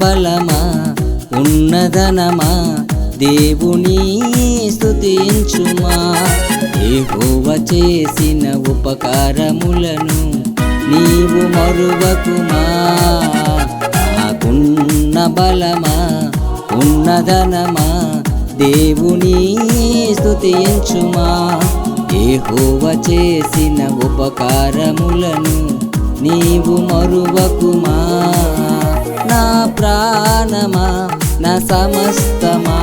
బలమా ఉన్నదనమా దేవుని స్తుతించుమా యెహోవా చేసిన ఉపకారములను నీవు మరువకుమా నాకున్న బలమా ఉన్నదనమా దేవుని స్తుతించుమా యెహోవా చేసిన ఉపకారములను నీవు మరువకుమా నా ప్రాణమా నా సమస్తమా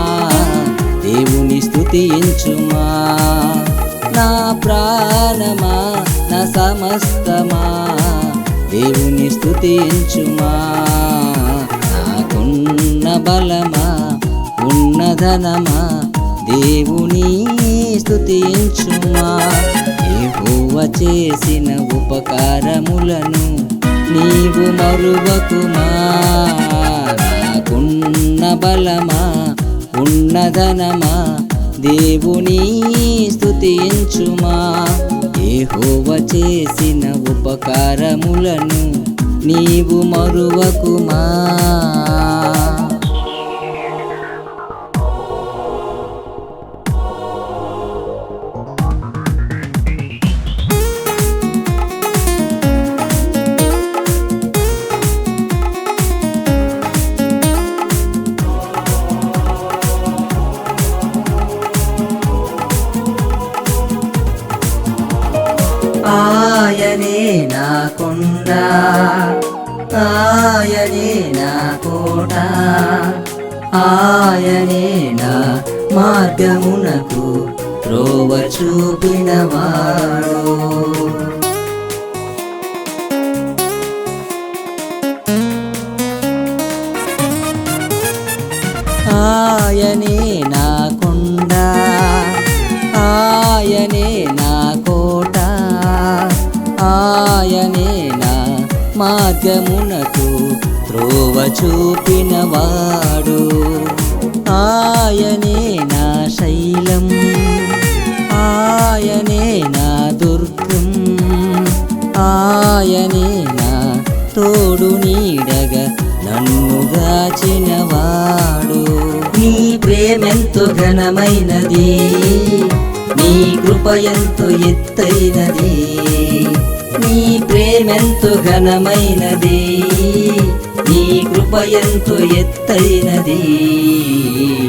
దేవుని స్తుతించుమా నా ప్రాణమా నా సమస్తమా దేవుని స్తుతించుమా నాకున్న బలమా ఉన్నదనమా దేవుని స్తుతించుమా యెహోవా చేసిన ఉపకారములను నీవు మరువకుమా నాకున్న బలమా ఉన్నదనమా దేవుని స్తుతించుమా యెహోవా చేసిన ఉపకారములను నీవు మరువకుమా ఆయనే నా కొండ ఆయనే నా కోట ఆయనే నా మార్గమునకు త్రోవ చూపినవాడు ఆయనే నా కొండ ఆయనే నా కోట ఆయనే నా మార్గమునకు త్రోవ చూపినవాడు ఆయనే నా శైలం ఆయనే నా దుర్గం ఆయనే నా తోడు నీడగా నన్ను గాచినవాడు నీ ప్రేమెంతో ఘనమైనది నీ కృప ఎంతో ఎత్తైనది నీ ప్రేమెంతో ఘనమైనది నీ కృప ఎంతో ఎత్తైనది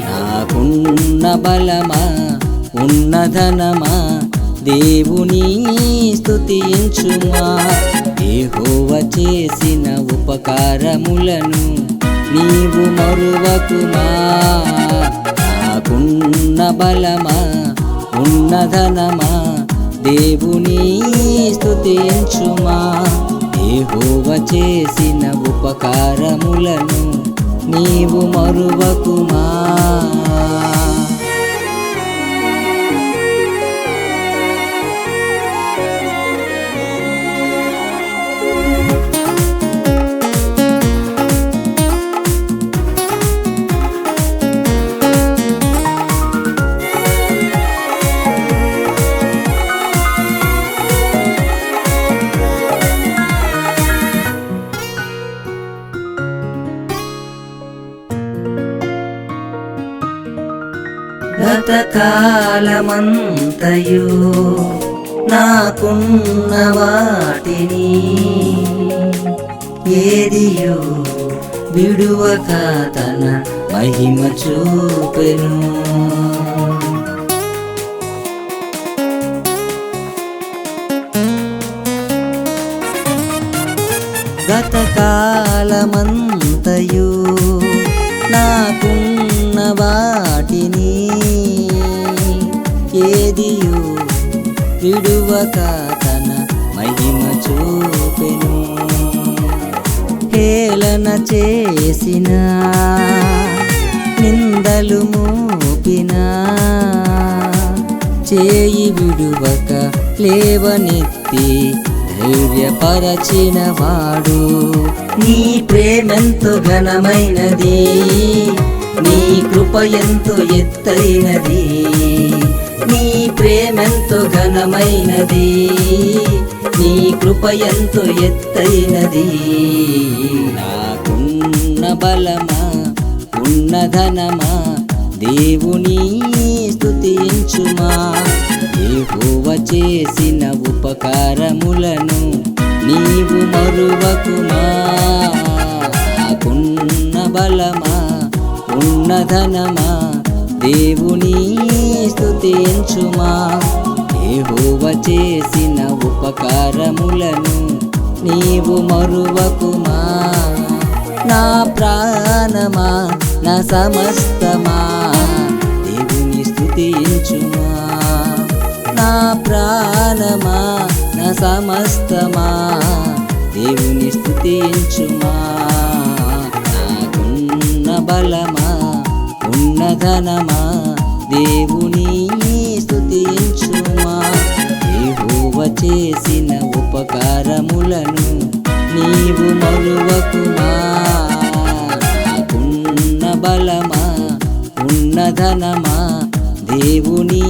నాకున్న బలమా ఉన్నదనమా దేవుని స్తుతించుమా యెహోవా చేసిన ఉపకారములను నీవు మరువకుమా నాకున్న బలమా ఉన్నదనమా దేవుని స్తుతించుమా యెహోవా చేసిన ఉపకారములను నీవు మరువకుమా గతకాలమంతయు నాకున్న వాటిని ఏదియో విడువక తన మహిమ చూపెను గతకాలమంతయు నాకున్న వాటిని ఏదియు విడువక తన మహిమ చూపెను హేళన చేసిన నిందలు మోపిన చేయి విడువక లేవనెత్తి ధైర్యపరచినవాడు నీ ప్రేమెంతో ఘనమైనది నీ కృప ఎంతో ఎత్తైనది నీ ప్రేమెంతో ఘనమైనది నీ కృప ఎంతో ఎత్తైనది నాకున్న బలమా ఉన్నధనమా దేవుని స్తుతించుమా యెహోవా చేసిన ఉపకారములను నీవు మరువకుమా నాకున్న బలమా ఉన్నధనమా దేవుని స్తుతించుమా యెహోవా చేసిన ఉపకారములను నీవు మరువకుమా నా ప్రాణమా నా సమస్తమా దేవుని స్తుతించుమా నా ప్రాణమా నా సమస్తమా దేవుని స్తుతించుమా నాకున్న బలమా ఉన్నధనమా దేవుని స్తుతించుమా యెహోవా చేసిన ఉపకారములను నీవు మరువకుమా నాకున్న బలమా ఉన్నధనమా దేవుని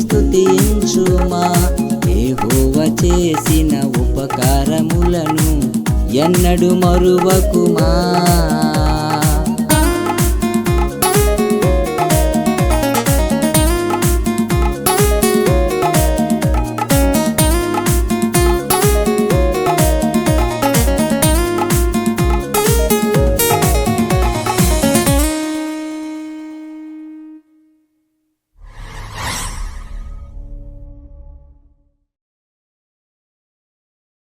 స్తుతించుమా యెహోవా చేసిన ఉపకారములను ఎన్నడు మరువకుమా.